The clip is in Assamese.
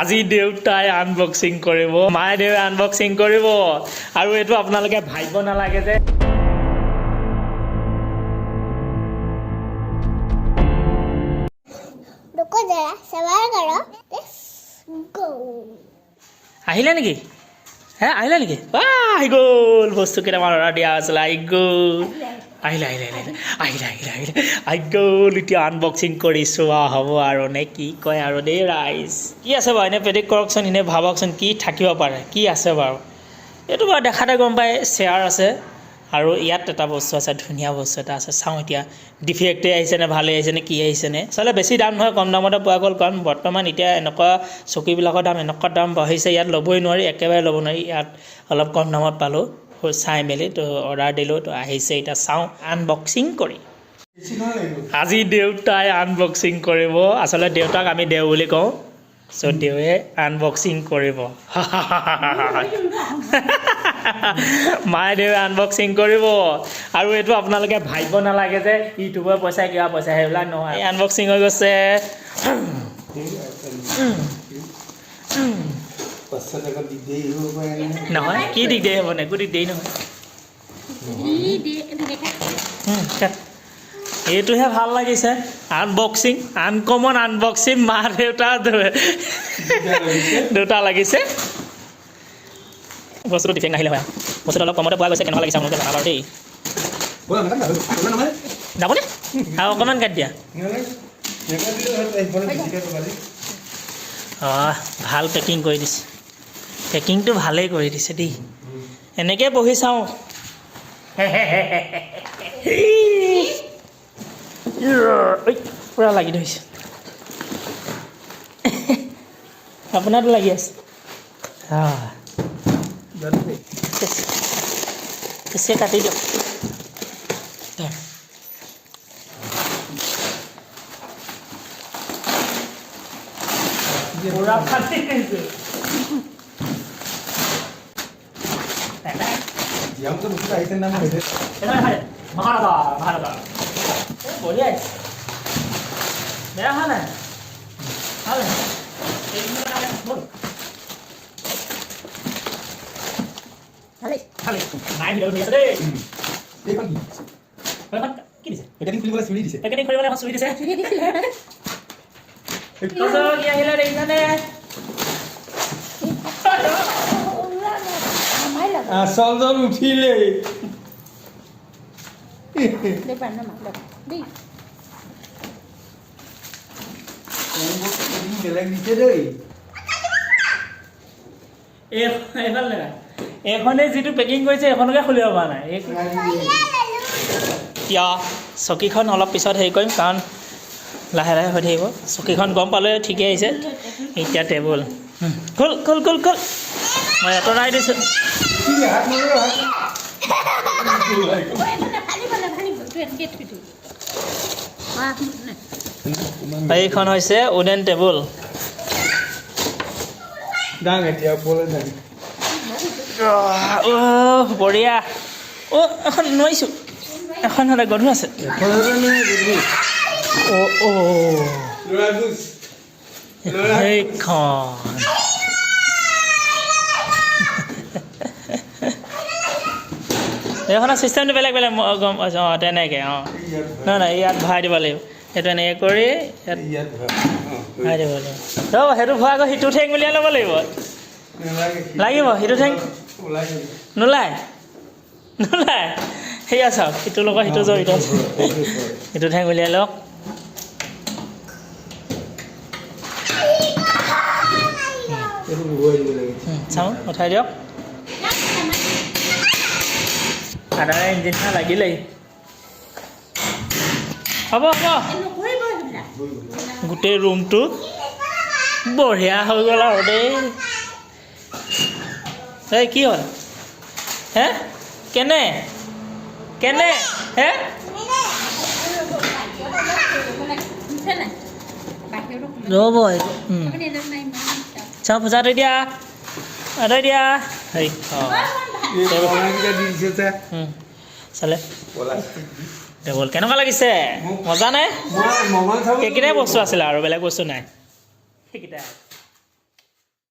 আজি দেউতাই আনবক্সিং কৰিব, মায়ে দেউতাই আনবক্সিং কৰিব, আৰু এইটো আপোনালোকে ভাবিব নালাগে যে আহিলে নেকি? আহিলে নেকি? আহি গ'ল, বস্তু কেইটামান অৰ্ডাৰ দিয়া আছিলে, আহি গ'ল, আহিলে আহি গ'ল। এতিয়া আনবক্সিং কৰিছোঁ হ'ব আৰু নে কি কয় আৰু দেই ৰাইজ। কি আছে বাৰু এনেই প্ৰেডিক্ট কৰকচোন, এনেই ভাবকচোন কি থাকিব পাৰে, কি আছে বাৰু? এইটো বাৰু দেখাতে গম পায়, চেয়াৰ আছে আৰু ইয়াত এটা বস্তু আছে, ধুনীয়া বস্তু এটা আছে। চাওঁ এতিয়া ডিফেক্টে আহিছে নে ভালেই আহিছে নে কি আহিছে নে। আচলতে বেছি দাম নহয়, কম দামতে পোৱা গ'ল, কাৰণ বৰ্তমান এতিয়া এনেকুৱা চকীবিলাকৰ দাম এনেকুৱা দাম বাঢ়িছে, ইয়াত ল'বই নোৱাৰি, একেবাৰে ল'ব নোৱাৰি। ইয়াত অলপ কম দামত পালোঁ, চাই মেলি তো অৰ্ডাৰ দিলোঁ, তো আহিছে। এতিয়া চাওঁ আনবক্সিং কৰি। আজি দেউতাই আনবক্সিং কৰিব, আচলতে দেউতাক আমি দেও বুলি কওঁ, চ' দেৱে আনবক্সিং কৰিব। মায়ে দেৱে আনবক্সিং কৰিব, আৰু এইটো আপোনালোকে ভাবিব নালাগে যে ইউটিউবৰ পইচা কিবা পইচা, সেইবিলাক নহয়। আনবক্সিং হৈ গৈছে। নহয় কি দিগদাৰী হ'ব, একো দিগদাৰী নহয়। এইটোহে ভাল লাগিছে, আনবক্সিং, আনকমন আনবক্সিং, মা দেউতা দুটা লাগিছে। বস্তুটো ডিফেক্ট নাহিলে হয়, বস্তুটো অলপ কমতে পোৱা গৈছে। কেনেকুৱা লাগিছে আপোনালোকে জনাব আৰু দেই। যাবনে আৰু অকণমান কাটি দিয়া। ভাল পেকিং কৰি দিছে, পেকিংটো ভালেই কৰি দিছে দেই। এনেকৈ বহি চাওঁ। পূৰা লাগি ধৰিছে। আপোনাৰতো লাগি আছে। পিছে কাটি দিয়ক। পূৰা ফাটি দিছে। বঢ়িয়া, বেয়া হোৱা নাই, ভাল কি দিছে? পেকেটিং খুলিবলৈ চুৰি দিছে, পেকেটিং খুলিবলৈ এখন চুৰি দিছে। কি আহিলে দেখিছানে? আচলজন উঠিলে। বেলেগ দিছে দেই। এইখনে যিটো পেকিং কৰিছে এইখনকে খুলিব পৰা নাই। কিয় চকীখন অলপ পিছত হেৰি কৰিম, কাৰণ লাহে লাহে হৈ থাকিব। চকীখন গম পালে ঠিকেই আহিছে। এতিয়া টেবুল কল মই আঁতৰাই দিছোঁ। এইখন হৈছে উডেন টেবুল। বঢ়িয়া। এখন নোৱাৰিছোঁ, এখন হ'লে গধুৰ আছে। সেইখন এইখনৰ চিষ্টেমটো বেলেগ বেলেগ, গম পাইছোঁ। তেনেকৈ নহয় ইয়াত ভৰাই দিব লাগিব। সেইটো এনেকৈ কৰি ইয়াত ভৰাই দিব লাগিব। ৰ'ব, সেইটো ভৰাই আকৌ সিটো ঠেং উলিয়াই ল'ব লাগিব। লাগিব সিটো ঠেং নোলায়। সেয়া চাওক, সিটোৰ লগত সিটো জড়িত আছে। সিটো ঠেং উলিয়াই লওক। চাওঁ, উঠাই দিয়ক। আদাৰ ইঞ্জিন লাগিলেই। হ'ব গোটেই ৰুমটো বঢ়িয়া হৈ গ'ল আৰু দেই। এই কি হ'ল হে? কেনে হে? ৰ'ব, চাওঁ পূজাটো দিয়া, হেৰি চালে টেবুল কেনেকুৱা লাগিছে? মজা নে? সেইকেইটাই বস্তু আছিলে আৰু বেলেগ বস্তু নাই। সেইকেইটা